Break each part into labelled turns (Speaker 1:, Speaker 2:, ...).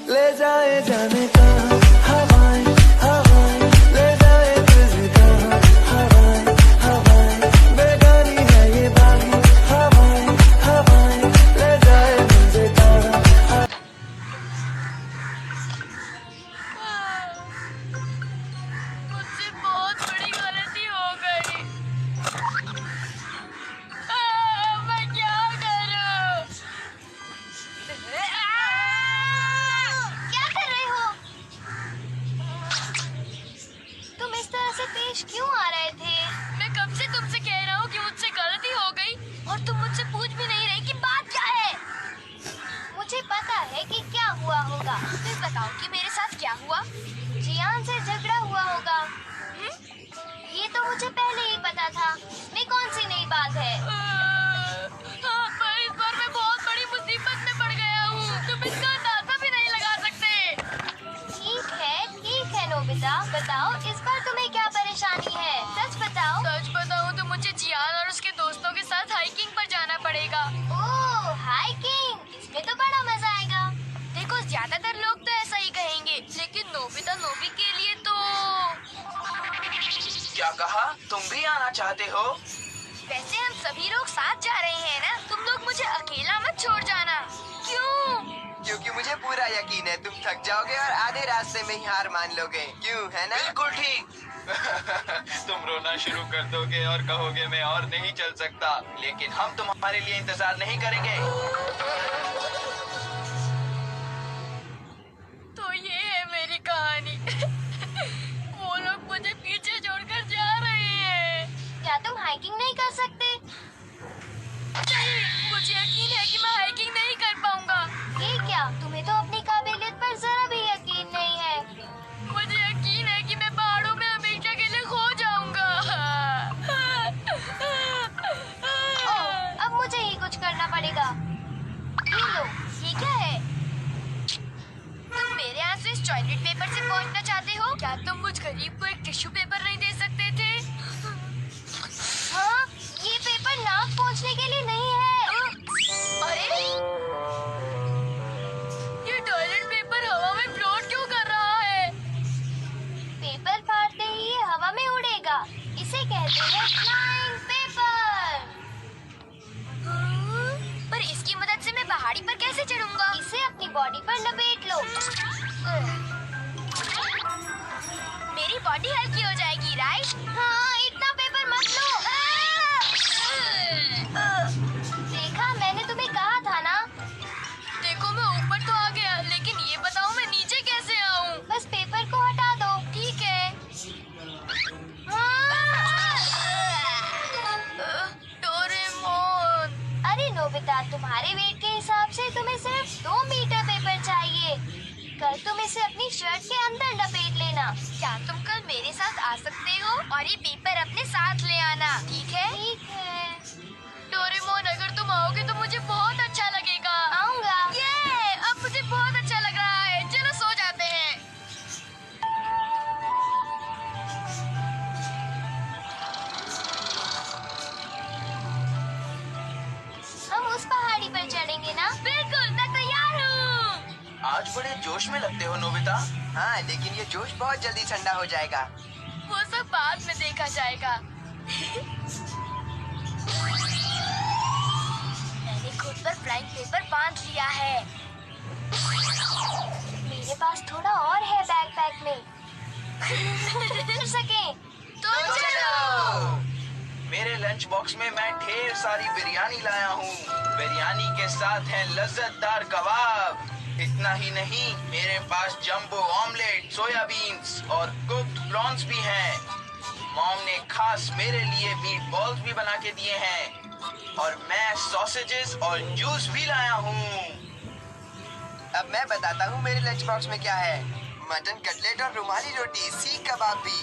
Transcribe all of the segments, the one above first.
Speaker 1: ले जाए जाने का हवाएं हवाएं, ले जाए तुझे कहाँ हवाएं हवाएं, बेगानी है ये बात हवाएं हवाएं, ले जाए मुझे कहाँ।
Speaker 2: मुझसे बहुत बड़ी गलती हो गई। मैं क्या करूं?
Speaker 3: क्या कर रहे हो? तुम इस तरह से पेश क्यों आ रहे थे?
Speaker 2: मैं कब से तुमसे कह रहा हूँ कि मुझसे गलती हो गई और तुम मुझसे पूछ भी नहीं रही कि बात क्या है।
Speaker 3: मुझे पता है कि क्या हुआ होगा।
Speaker 2: फिर बताओ कि मेरे साथ क्या हुआ।
Speaker 3: जियान से झगड़ा हुआ होगा। ये तो मुझे पहले ही पता था। इसमें कौन सी नई बात है?
Speaker 2: पर इस बार मैं बहुत बड़ी मुसीबत में पड़ गया हूँ। तुम इसका अंदाजा भी नहीं लगा सकते।
Speaker 3: ठीक है नोबिता, बताओ इस बार तुम्हें क्या परेशानी है? सच बताओ।
Speaker 2: सच बताऊँ तो मुझे जियान और उसके दोस्तों के साथ हाइकिंग पर जाना पड़ेगा।
Speaker 3: ओह, हाइकिंग, इसमें तो बड़ा मजा आएगा।
Speaker 2: देखो, ज्यादातर लोग तो ऐसा ही कहेंगे, लेकिन नोबिता नोबी के लिए तो।
Speaker 4: क्या कहा? तुम भी आना चाहते हो?
Speaker 2: वैसे हम सभी लोग साथ जा रहे हैं ना। तुम लोग मुझे अकेला मत छोड़ जाना। क्यों?
Speaker 4: क्योंकि मुझे पूरा यकीन है तुम थक जाओगे और आधे रास्ते में ही हार मान लोगे। क्यों, है ना? बिल्कुल ठीक। तुम रोना शुरू कर दोगे और कहोगे मैं और नहीं चल सकता, लेकिन हम तुम्हारे लिए इंतजार नहीं करेंगे।
Speaker 2: तो ये है मेरी कहानी। वो लोग मुझे पीछे छोड़कर जा रहे हैं।
Speaker 3: क्या तुम हाइकिंग नहीं कर सकते?
Speaker 2: नहीं, मुझे यकीन है कि मैं हाइकिंग नहीं कर पाऊंगा।
Speaker 3: ये क्या? तुम्हें तो अपनी काबिलियत पर जरा भी यकीन नहीं है।
Speaker 2: मुझे यकीन है कि मैं पहाड़ों में हमेशा के लिए खो जाऊंगा।
Speaker 3: ओह, अब मुझे ही कुछ करना पड़ेगा। ये लो, ये क्या है?
Speaker 2: तुम मेरे यहाँ से इस टॉयलेट पेपर से पहुँचना चाहते हो? क्या तुम मुझ गरीब को एक टिश्यू पेपर नहीं दे सकते थे?
Speaker 3: हाँ, ये पेपर नाक पहुँचने के लिए नहीं है।
Speaker 2: अरे, ये टॉयलेट पेपर हवा में फ्लोट क्यों कर रहा है?
Speaker 3: पेपर फाड़ते ही ये हवा में उड़ेगा। इसे कहते हैं फ्लाइंग पेपर।
Speaker 2: पर इसकी मदद से मैं पहाड़ी पर कैसे चढ़ूंगा?
Speaker 3: इसे अपनी बॉडी पर लपेट लो।
Speaker 2: मेरी बॉडी हल्की हो जाएगी, राइट?
Speaker 3: हाँ, इतना पेपर मत लो। देखा, मैंने तुम्हें कहा था ना।
Speaker 2: देखो, मैं ऊपर तो आ गया, लेकिन ये बताओ मैं नीचे कैसे आऊँ?
Speaker 3: बस पेपर को हटा दो।
Speaker 2: ठीक है। डोरेमोन।
Speaker 3: अरे नोबिता, तुम्हारे वेट के हिसाब से तुम्हें सिर्फ 2 मीटर पेपर चाहिए। कल तुम इसे अपनी शर्ट के अंदर लपेट लेना।
Speaker 2: क्या तुम कल मेरे साथ आ सकते हो और ये पेपर अपने साथ ले आना? ठीक है?
Speaker 3: ठीक है,
Speaker 2: डोरेमोन, अगर तुम आओगे तो मुझे बहुत अच्छा लगेगा।
Speaker 3: आऊंगा।
Speaker 2: ये अब मुझे बहुत अच्छा लग रहा है। चलो सो जाते हैं।
Speaker 3: हम उस पहाड़ी पर चढ़ेंगे ना?
Speaker 2: बिल्कुल, मैं तैयार हूँ।
Speaker 4: आज बड़े जोश में लगते हो नोबिता। हाँ, लेकिन ये जोश बहुत जल्दी ठंडा हो जाएगा।
Speaker 2: वो सब बाद में देखा जाएगा। मैंने खुद पर फ्लाइंग पेपर बांध लिया है।
Speaker 3: मेरे पास थोड़ा और है बैकपैक में। कर सके
Speaker 2: तो चलो।
Speaker 4: मेरे लंच बॉक्स में मैं ढेर सारी बिरयानी लाया हूँ। बिरयानी के साथ है लज्जतदार कबाब। इतना ही नहीं, मेरे पास जंबो ऑमलेट, सोयाबीन्स और कुक्ड प्रॉन्स भी हैं। मॉम ने खास मेरे लिए मीट बॉल्स भी बना के दिए हैं और मैं सॉसेजेस और जूस भी लाया हूँ। अब मैं बताता हूँ मेरे लंच बॉक्स में क्या है। मटन कटलेट और रुमाली रोटी, सीख कबाब भी,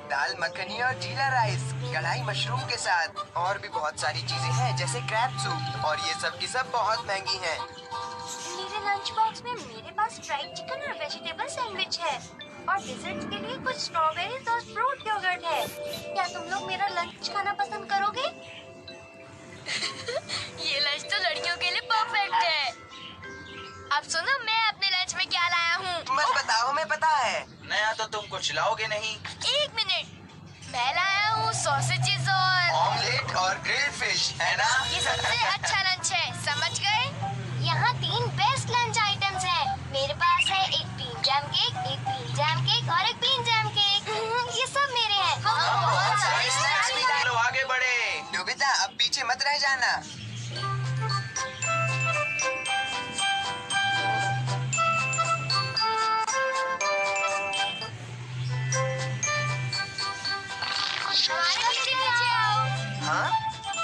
Speaker 4: दाल मखनी और जीरा राइस, कढ़ाई मशरूम के साथ, और भी बहुत सारी चीजें हैं जैसे क्रैब सूप, और ये सब की सब बहुत महंगी हैं।
Speaker 3: मेरे लंच बॉक्स में मेरे पास फ्राइड चिकन और वेजिटेबल सैंडविच है और डिजर्ट के लिए कुछ स्ट्रॉबेरीज और फ्रूट योगर्ट है। क्या तुम लोग मेरा लंच खाना पसंद करोगे?
Speaker 2: ये लंच तो लड़कियों के लिए परफेक्ट है। अब सुनो, मैं अपने लंच में क्या लाया
Speaker 5: तुम्हें पता है?
Speaker 4: नया तो तुम कुछ लाओगे नहीं।
Speaker 2: एक मिनट, मैं लाया हूँ सॉसेजेस और
Speaker 4: ऑमलेट और ग्रिल्ड फिश, है ना?
Speaker 2: ये सबसे अच्छा लंच है, समझ गए?
Speaker 3: यहाँ 3 बेस्ट लंच आइटम्स हैं। मेरे पास है एक बीन जैम केक, एक बीन जैम केक और एक बीन जैम केक। ये सब मेरे हैं।
Speaker 4: बहुत सारे स्नैक्स भी लो, आगे बढ़े।
Speaker 5: नोबिता, अब पीछे मत रह जाना।
Speaker 2: हमारे पीछे नीचे आओ।
Speaker 5: हाँ?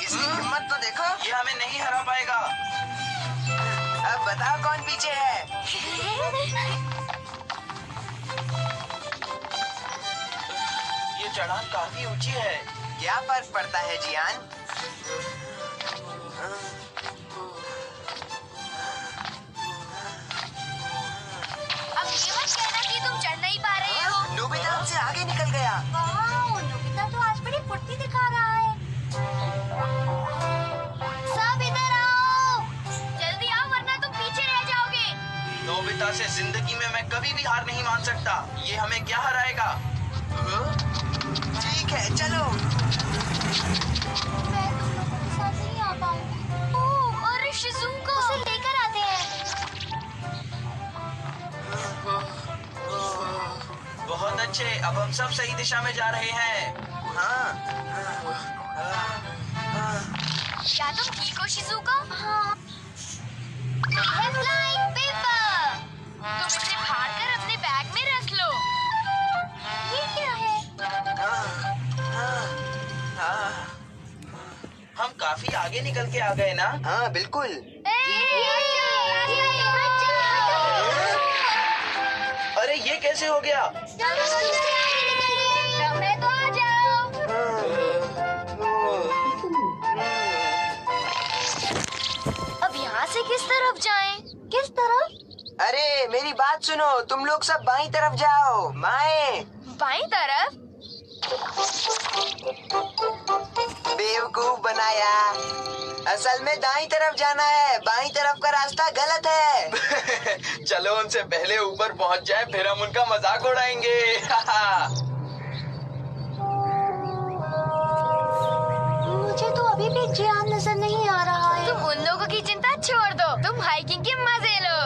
Speaker 5: इसकी हिम्मत तो देखो।
Speaker 4: ये हमें नहीं हरा पाएगा।
Speaker 5: अब बताओ कौन पीछे है?
Speaker 4: ये चढ़ान काफी ऊंची है।
Speaker 5: क्या फर्क पड़ता है जियान?
Speaker 2: अब ये मत कहना कि तुम चढ़ नहीं पा रहे हो।
Speaker 5: नोबिता हमसे आगे निकल गया।
Speaker 3: वाह, नोबिता तो आज बड़ी फुर्ती दिखा रहा है।
Speaker 2: सब इधर आओ, जल्दी आओ वरना तुम पीछे रह जाओगे।
Speaker 4: नोबिता से जिंदगी में मैं कभी भी हार नहीं मान सकता। ये हमें क्या हराएगा?
Speaker 5: ठीक है, चलो।
Speaker 3: मैं तुम लोगों के साथ नहीं आ पाऊंगी।
Speaker 2: ओह, और शिजुका
Speaker 3: उसे लेकर आते हैं।
Speaker 4: बहुत अच्छे, अब हम सब सही दिशा में जा रहे हैं।
Speaker 5: हाँ।
Speaker 2: क्या तुम ठीक हो शिजुका?
Speaker 3: हाँ,
Speaker 2: ये है फ्लाइंग पेपर। तुम इसे फाड़कर अपने बैग में रख लो।
Speaker 3: ये क्या है?
Speaker 4: हम काफी आगे निकल के आ गए ना?
Speaker 5: हाँ, बिल्कुल।
Speaker 4: अरे ये कैसे हो गया?
Speaker 2: मैं तो आ जाओ। अब यहाँ से किस तरफ जाएं?
Speaker 3: किस तरफ?
Speaker 5: अरे मेरी बात सुनो, तुम लोग सब बाईं तरफ जाओ। बाएं।
Speaker 2: बाईं तरफ?
Speaker 5: बेवकूफ बनाया। असल में दाईं तरफ जाना है, बाईं तरफ का रास्ता गलत है।
Speaker 4: चलो उनसे पहले ऊपर पहुंच जाए, फिर हम उनका मजाक उड़ाएंगे।
Speaker 3: मुझे तो अभी भी जियान नजर नहीं आ रहा है।
Speaker 2: तुम उन लोगों की चिंता छोड़ दो, तुम हाइकिंग के मजे लो।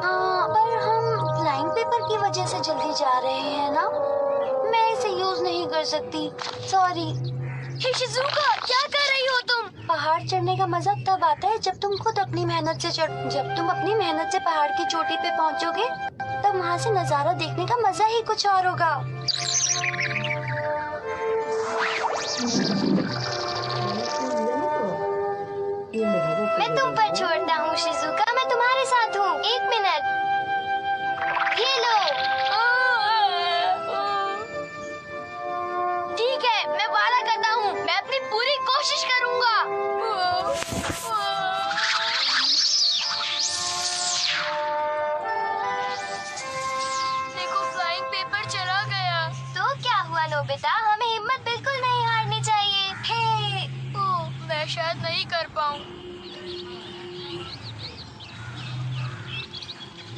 Speaker 3: हाँ, पर हम फ्लाइंग पेपर की वजह से जल्दी जा रहे हैं ना? मैं इसे यूज नहीं कर सकती, सॉरी।
Speaker 2: हे शिजुका, क्या कर रही हो तुम?
Speaker 3: पहाड़ चढ़ने का मजा तब आता है जब तुम खुद अपनी मेहनत से पहाड़ की चोटी पे पहुंचोगे, तब वहाँ से नजारा देखने का मजा ही कुछ और होगा। मैं तुम पर छोड़ता हूँ शिजुका, मैं तुम्हारे साथ हूँ। 1 मिनट, ये लो।
Speaker 2: ठीक है, मैं वादा करता हूँ, मैं अपनी पूरी कोशिश करूँगा। देखो, फ्लाइंग पेपर चला गया।
Speaker 3: तो क्या हुआ नोबिता, हमें हिम्मत बिल्कुल नहीं हारनी चाहिए। हे,
Speaker 2: ओह, मैं शायद नहीं कर पाऊँ।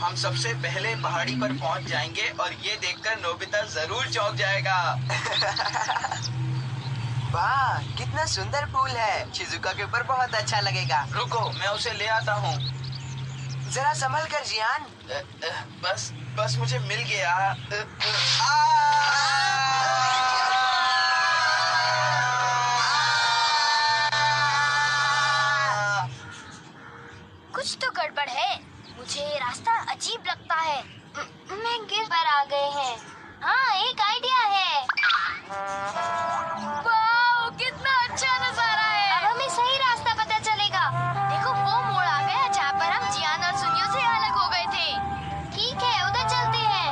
Speaker 4: हम सबसे पहले पहाड़ी पर पहुंच जाएंगे और ये देखकर नोबिता जरूर चौंक जाएगा।
Speaker 5: वाह, कितना सुंदर फूल है। शिजुका के ऊपर बहुत अच्छा लगेगा।
Speaker 4: रुको, मैं उसे ले आता हूँ।
Speaker 5: जरा संभल कर जियान।
Speaker 4: बस मुझे मिल गया।
Speaker 2: कुछ तो गड़बड़ है, मुझे ये रास्ता अजीब लगता है।
Speaker 3: मैं गिर पर आ गए हैं। हाँ, एक आइडिया है।
Speaker 2: वाह, कितना अच्छा नजारा है।
Speaker 3: अब हमें सही रास्ता पता चलेगा।
Speaker 2: देखो, वो मोड़ आ गया जहाँ पर हम जियान और सुनियो से अलग हो गए थे।
Speaker 3: ठीक है, उधर चलते हैं।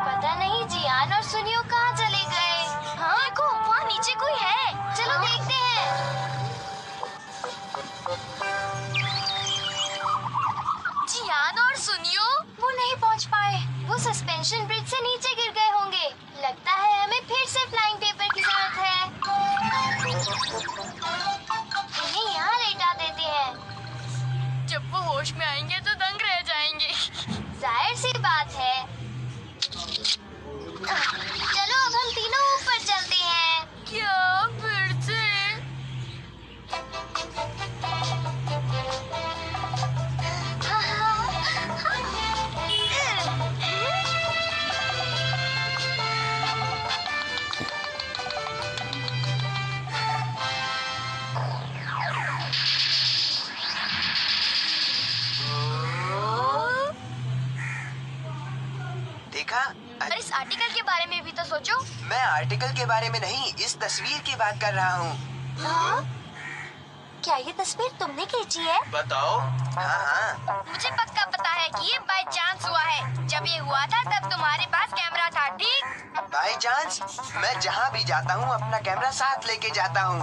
Speaker 3: पता नहीं जियान और सुनियो कहाँ चले गए।
Speaker 2: हाँ, देखो, वहाँ नीचे कोई है।
Speaker 3: चलो देखते हैं।
Speaker 2: जियान और सुनियो
Speaker 3: वो नहीं पहुँच पाए। वो सस्पेंशन ब्रिज से नीचे गिर गए होंगे। लगता है हमें फिर से फ्लाइंग पेपर की जरूरत है। इन्हें यहाँ लेटा देते हैं।
Speaker 2: जब वो होश में आएंगे तो दंग रह जाएंगे।
Speaker 3: चलो अब हम तीनों ऊपर चलते हैं।
Speaker 2: क्या फिर से?
Speaker 5: देखा?
Speaker 2: और इस आर्टिकल के बारे में भी तो सोचो।
Speaker 5: मैं आर्टिकल के बारे में नहीं, इस तस्वीर की बात कर रहा हूँ।
Speaker 3: हाँ? क्या ये तस्वीर तुमने खींची है?
Speaker 4: बताओ।
Speaker 5: हाँ,
Speaker 2: मुझे पक्का पता है कि ये बाय चांस हुआ है। जब ये हुआ था तब तुम्हारे पास कैमरा था, ठीक?
Speaker 5: बाई चांस मैं जहाँ भी जाता हूँ अपना कैमरा साथ लेके जाता हूँ।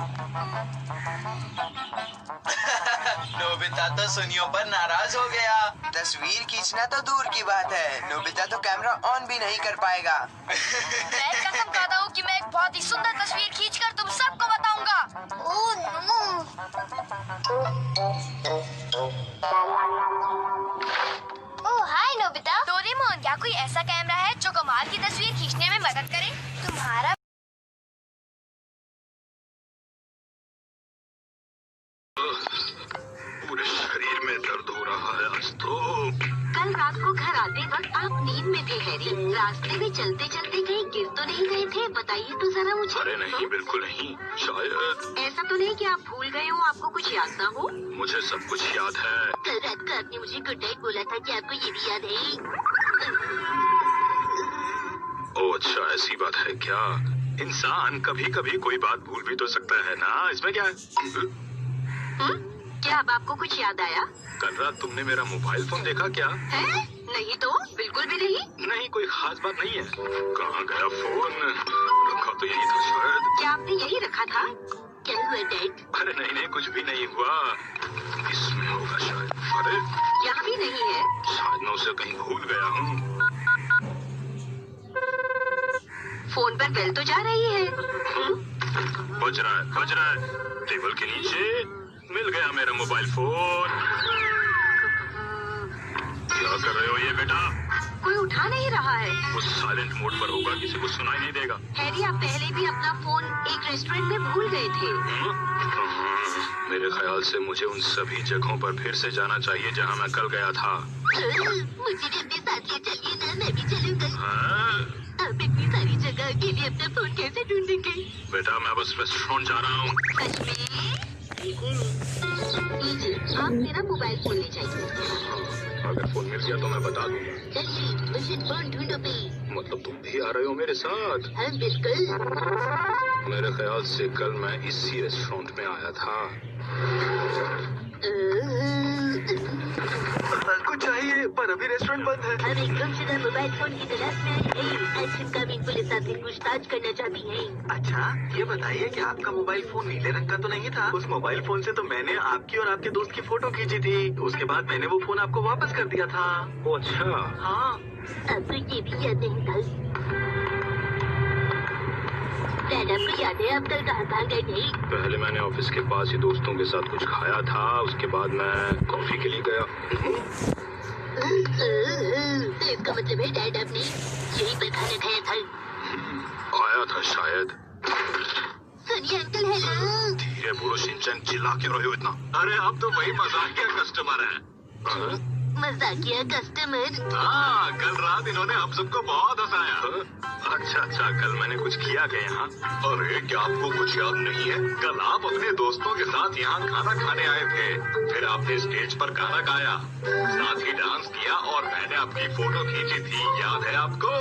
Speaker 4: नोबिता तो सुनियो पर नाराज हो गया।
Speaker 5: तस्वीर खींचना तो दूर की बात है, नोबिता तो कैमरा ऑन भी नहीं कर पाएगा।
Speaker 2: मैं कसम खाता हूँ कि मैं एक बहुत ही सुंदर तस्वीर खींचकर तुम सबको बताऊंगा।
Speaker 3: Oh no! Oh hi Nobita.
Speaker 2: Doraemon, क्या कोई ऐसा कैमरा है जो कमाल की तस्वीर खींचने में मदद करे?
Speaker 3: तुम्हारा
Speaker 6: पूरे शरीर में दर्द हो रहा है आज तो।
Speaker 7: कल रात को घर आते वक्त आप नींद में थे हैरी। रास्ते में चलते चलते कहीं गिर तो नहीं गए थे? बताइए तो जरा मुझे।
Speaker 6: अरे नहीं, बिल्कुल नहीं। शायद
Speaker 7: ऐसा तो नहीं कि आप भूल गए हो, आपको कुछ याद ना हो?
Speaker 6: मुझे सब कुछ याद है।
Speaker 7: कल रात को आपने मुझे गुड नाइट बोला था, क्या आपको ये भी याद है?
Speaker 6: ओ अच्छा, ऐसी बात है क्या? इंसान कभी कभी कोई बात भूल भी तो सकता है ना, इसमें क्या है?
Speaker 7: क्या अब आपको कुछ याद आया?
Speaker 6: कल रात तुमने मेरा मोबाइल फोन देखा क्या?
Speaker 7: है? नहीं तो, बिल्कुल भी नहीं।
Speaker 6: नहीं, कोई खास बात नहीं है। कहाँ गया फोन? रखा तो यही था शायद।
Speaker 7: क्या आपने यही रखा था? क्या हुआ डैड?
Speaker 6: अरे नहीं नहीं, कुछ भी नहीं हुआ। इसमें होगा शायद। अरे
Speaker 7: यहाँ भी नहीं है।
Speaker 6: शायद मैं उसे कहीं भूल गया हूँ।
Speaker 7: फोन पर बेल तो जा रही है।
Speaker 6: बज रहा है। टेबल के नीचे मिल गया मेरा मोबाइल फोन। क्या कर रहे हो ये बेटा?
Speaker 7: कोई उठा नहीं रहा है।
Speaker 6: वो साइलेंट मोड पर होगा, किसी को सुनाई नहीं देगा।
Speaker 7: हैरी, आप पहले भी अपना फोन एक रेस्टोरेंट में भूल गए थे।
Speaker 6: मेरे ख्याल से मुझे उन सभी जगहों पर फिर से जाना चाहिए जहाँ मैं कल गया था।
Speaker 7: मुझे भी अपने साथ ले चलिए ना, मैं भी चलूंगा।
Speaker 6: हाँ?
Speaker 7: आप इतनी सारी जगह के लिए अपना फोन कैसे ढूंढेंगे?
Speaker 6: बेटा मैं बस रेस्टोरेंट जा रहा हूँ।
Speaker 7: सच में? लीजिए, आप मेरा मोबाइल फोन ले जाइए।
Speaker 6: अगर फोन मिल गया तो मैं बता दूंगा।
Speaker 7: चलिए, मुझे फोन ढूंढो पे।
Speaker 6: मतलब तुम भी आ रहे हो मेरे साथ?
Speaker 7: हाँ बिल्कुल।
Speaker 6: मेरे ख्याल से कल मैं इसी रेस्टोरेंट में आया था।
Speaker 1: कुछ चाहिए पर अभी रेस्टोरेंट बंद है।
Speaker 7: हम एक गुमशुदा मोबाइल फोन की तलाश में हैं। आज इनकमिंग पुलिस आपसे पूछताछ करना चाहती है।
Speaker 1: अच्छा ये बताइए कि आपका मोबाइल फोन नीले रंग का तो नहीं था? उस मोबाइल फोन से तो मैंने आपकी और आपके दोस्त की फोटो खींची थी। उसके बाद मैंने वो फोन आपको वापस कर दिया था।
Speaker 6: ओ अच्छा।
Speaker 1: हाँ।
Speaker 7: आपको ये भी याद नहीं था? डैड, आपको याद है आप कल कहाँ गए थे?
Speaker 6: पहले मैंने ऑफिस के पास ही दोस्तों के साथ कुछ खाया था, उसके बाद मैं कॉफी के लिए गया।
Speaker 7: तो इसका मतलब है डैड आपने यही पर खाना खाया था?
Speaker 6: आया था शायद।
Speaker 7: सुनिए अंकल, हेलो।
Speaker 6: धीरे बोलो शिनचैन, चिल्ला क्यों रहे हो इतना?
Speaker 1: अरे अब तो वही मजाकिया कस्टमर है।
Speaker 6: हाँ?
Speaker 7: मजाकिया कस्टमर?
Speaker 1: हाँ, कल रात इन्होंने हम सबको बहुत हंसाया।
Speaker 6: अच्छा अच्छा, कल मैंने कुछ किया क्या यहाँ?
Speaker 1: अरे क्या आपको कुछ याद नहीं है? कल आप अपने दोस्तों के साथ यहाँ खाना खाने आए थे। फिर आपने स्टेज पर गाना गाया, साथ ही डांस किया और मैंने आपकी फोटो खींची थी, याद है आपको?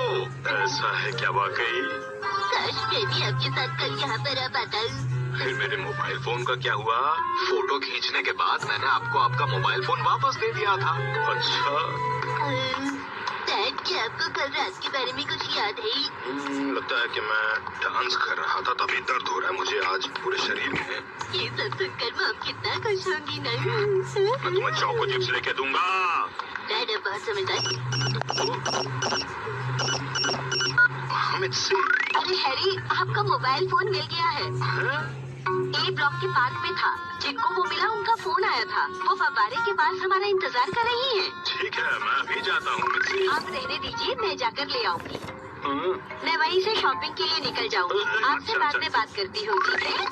Speaker 6: ऐसा है क्या वाकई?
Speaker 7: काश मैं भी आपके साथ कल यहाँ पर आ पाता।
Speaker 6: फिर मेरे मोबाइल फोन का क्या हुआ?
Speaker 1: फोटो खींचने के बाद मैंने आपको आपका मोबाइल फोन वापस दे दिया था।
Speaker 6: अच्छा।
Speaker 7: डैड, क्या आपको कल रात के बारे में कुछ याद है?
Speaker 6: लगता है कि मैं डांस कर रहा था, तभी दर्द हो रहा है मुझे आज पूरे शरीर में।
Speaker 7: ये सब सुनकर मॉम कितना खुश होंगी ना।
Speaker 6: मैं तुम्हें चौको चिप्स लेके दूंगा।
Speaker 7: डैड अब बहुत समझदार।
Speaker 6: हामिद से।
Speaker 7: अरे हैरी, आपका मोबाइल फोन मिल गया है। ए ब्लॉक के पार्क में था। जिनको वो मिला उनका फोन आया था। वो फव्वारे के पास हमारा इंतजार कर रही है।
Speaker 6: ठीक है, मैं अभी जाता हूँ।
Speaker 7: आप रहने दीजिए, मैं जाकर ले आऊंगी। मैं वहीं से शॉपिंग के लिए निकल जाऊंगी। आपसे बाद में बात करती हूँ, ठीक है?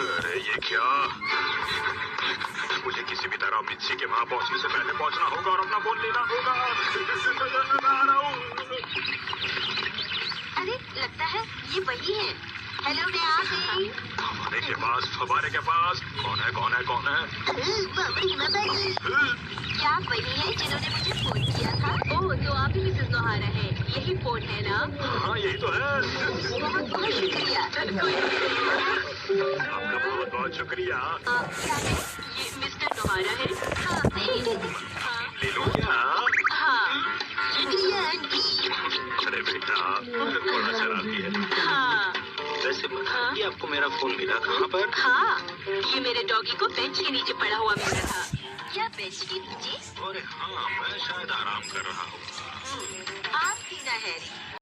Speaker 6: अरे ये क्या, मुझे किसी भी तरह मित्सी के वहाँ पहुँचने से पहले पहुँचना होगा और अपना फोन लेना होगा। आ रहा हूँ।
Speaker 7: अरे लगता है ये वही है। हेलो, मैं आ गई।
Speaker 6: फवारे के पास कौन है?
Speaker 7: क्या आप वही है जिन्होंने मुझे फोन किया था? ओह, तो आप ही मिसेस नोहारा है। यही फोन है ना?
Speaker 6: हाँ यही तो है।
Speaker 7: बहुत बहुत शुक्रिया।
Speaker 6: आपका बहुत बहुत शुक्रिया।
Speaker 7: क्या है? ये मिस्टर नोहारा है? हाँ। हाँ।
Speaker 6: ले लो क्या?
Speaker 7: हाँ, शुक्रिया आंटी।
Speaker 6: अरे बेटा बड़ा शरारती है।
Speaker 7: हाँ।
Speaker 6: वैसे ये आपको मेरा फोन मिला कहाँ पर?
Speaker 7: हाँ, ये मेरे डॉगी को बेंच के नीचे पड़ा हुआ मिला था। क्या बेंच के नीचे?
Speaker 6: अरे हाँ, मैं शायद आराम कर रहा हूँ।
Speaker 7: आप ही ना हैरी।